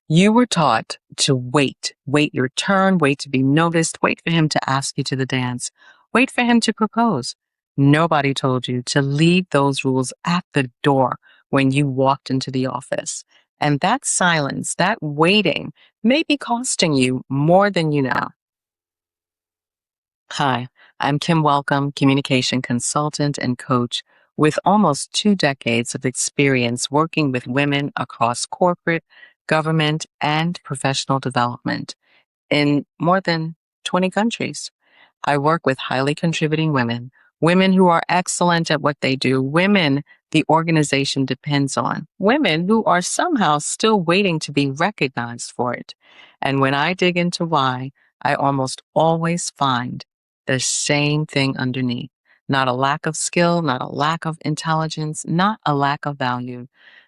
You were taught to wait your turn, wait to be noticed, wait for him to ask you to the dance, wait for him to propose. Nobody told you to leave those rules at the door when you walked into the office. And that silence, that waiting, may be costing you more than you know. Hi, I'm Kim Welcome, communication consultant and coach with almost 2 decades of experience working with women across corporate, government, and professional development in more than 20 countries. I work with highly contributing women, women who are excellent at what they do, women the organization depends on, women who are somehow still waiting to be recognized for it. And when I dig into why, I almost always find the same thing underneath. Not a lack of skill, not a lack of intelligence, not a lack of value.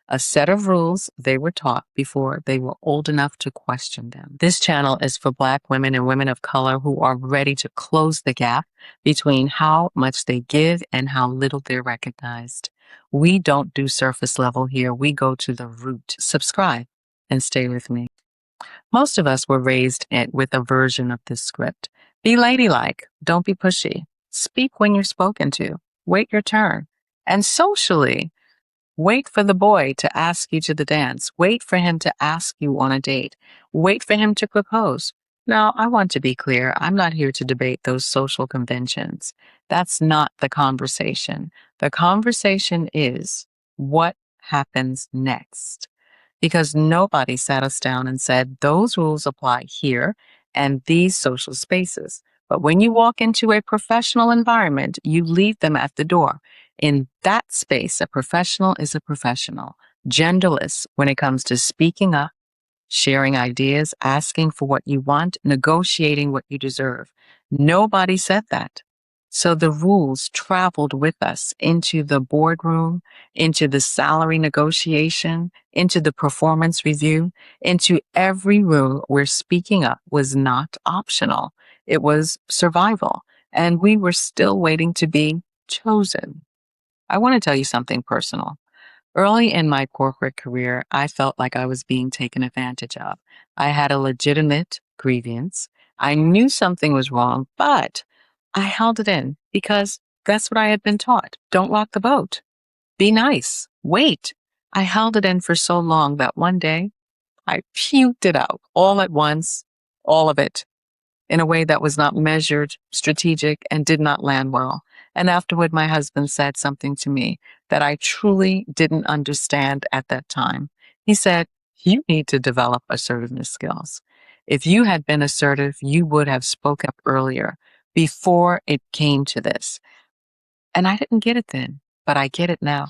A set of rules they were taught before they were old enough to question them. This channel is for Black women and women of color who are ready to close the gap between how much they give and how little they're recognized. We don't do surface level here. We go to the root. Subscribe and stay with me. Most of us were raised with a version of this script. Be ladylike. Don't be pushy. Speak when you're spoken to. Wait your turn. And socially, wait for the boy to ask you to the dance. Wait for him to ask you on a date. Wait for him to propose. Now, I want to be clear. I'm not here to debate those social conventions. That's not the conversation. The conversation is what happens next, because nobody sat us down and said those rules apply here and these social spaces. But when you walk into a professional environment, you leave them at the door. In that space, a professional is a professional, genderless when it comes to speaking up, sharing ideas, asking for what you want, negotiating what you deserve. Nobody said that. So the rules traveled with us into the boardroom, into the salary negotiation, into the performance review, into every room where speaking up was not optional. It was survival. And we were still waiting to be chosen. I want to tell you something personal. Early in my corporate career, I felt like I was being taken advantage of. I had a legitimate grievance. I knew something was wrong, but I held it in because that's what I had been taught. Don't rock the boat. Be nice. Wait. I held it in for so long that one day I puked it out all at once, all of it, in a way that was not measured, strategic, and did not land well. And afterward, my husband said something to me that I truly didn't understand at that time. He said, "You need to develop assertiveness skills. If you had been assertive, you would have spoken up earlier before it came to this." And I didn't get it then, but I get it now.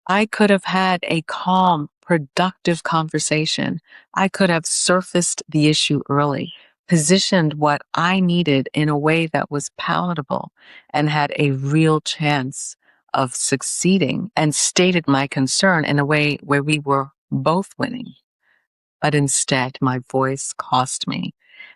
I could have had a calm, productive conversation. I could have surfaced the issue early, positioned what I needed in a way that was palatable, and had a real chance of succeeding, and stated my concern in a way where we were both winning. But instead, my voice cost me.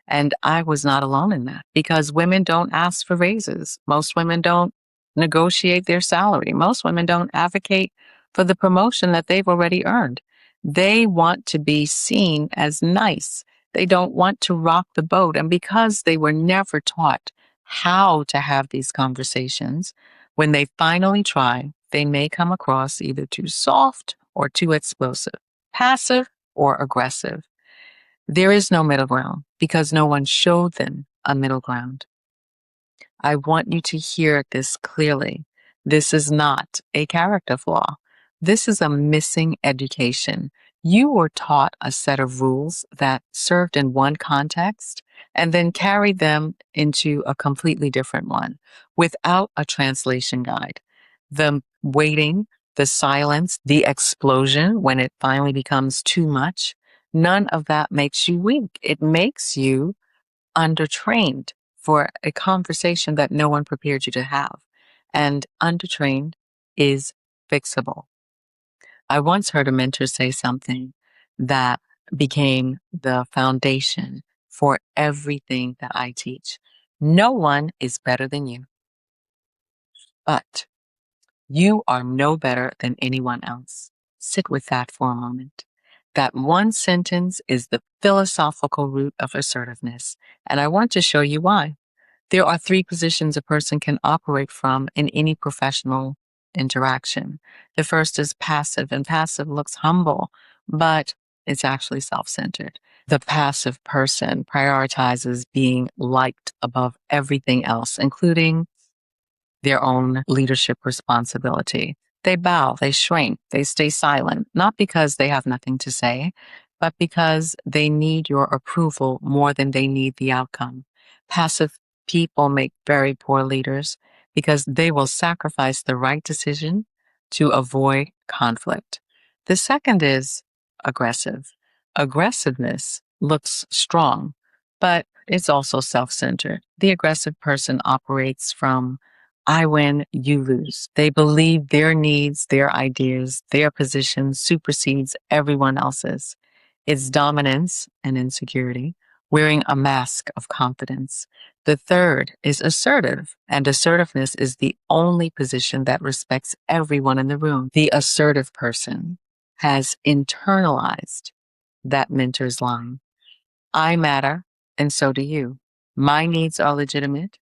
And I was not alone in that, because women don't ask for raises. Most women don't negotiate their salary. Most women don't advocate for the promotion that they've already earned. They want to be seen as nice. They don't want to rock the boat. And because they were never taught how to have these conversations, when they finally try, they may come across either too soft or too explosive, passive or aggressive. There is no middle ground because no one showed them a middle ground. I want you to hear this clearly. This is not a character flaw. This is a missing education. You were taught a set of rules that served in one context and then carried them into a completely different one without a translation guide. The waiting, the silence, the explosion when it finally becomes too much, none of that makes you weak. It makes you undertrained for a conversation that no one prepared you to have. And undertrained is fixable. I once heard a mentor say something that became the foundation for everything that I teach. No one is better than you, but you are no better than anyone else. Sit with that for a moment. That one sentence is the philosophical root of assertiveness, and I want to show you why. There are three positions a person can operate from in any professional interaction. The first is passive, and passive looks humble, but it's actually self centered. The passive person prioritizes being liked above everything else, including their own leadership responsibility. They bow, they shrink, they stay silent, not because they have nothing to say, but because they need your approval more than they need the outcome. Passive people make very poor leaders because they will sacrifice the right decision to avoid conflict. The second is aggressive. Aggressiveness looks strong, but it's also self centered. The aggressive person operates from I win, you lose. They believe their needs, their ideas, their position supersedes everyone else's. It's dominance and insecurity, wearing a mask of confidence. The third is assertive, and assertiveness is the only position that respects everyone in the room. The assertive person has internalized that mentor's line. I matter, and so do you. My needs are legitimate,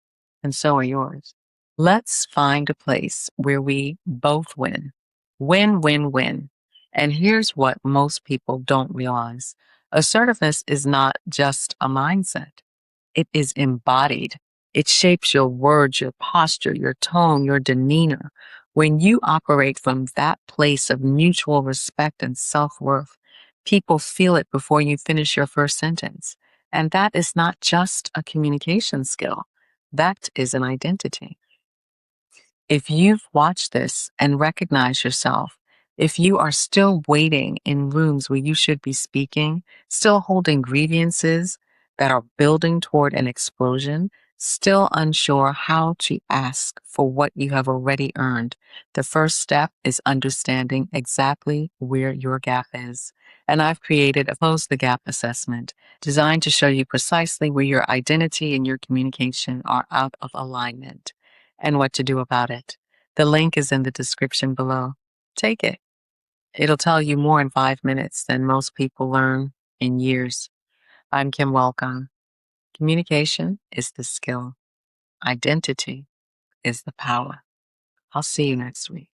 and so are yours. Let's find a place where we both win. Win, win, win. And here's what most people don't realize: assertiveness is not just a mindset, it is embodied. It shapes your words, your posture, your tone, your demeanor. When you operate from that place of mutual respect and self worth, people feel it before you finish your first sentence. And that is not just a communication skill, that is an identity. If you've watched this and recognized yourself, if you are still waiting in rooms where you should be speaking, still holding grievances that are building toward an explosion, still unsure how to ask for what you have already earned, the first step is understanding exactly where your gap is. And I've created a Close the Gap assessment designed to show you precisely where your identity and your communication are out of alignment and what to do about it. The link is in the description below. Take it. It'll tell you more in 5 minutes than most people learn in years. I'm Kim Welcome. Communication is the skill. Identity is the power. I'll see you next week.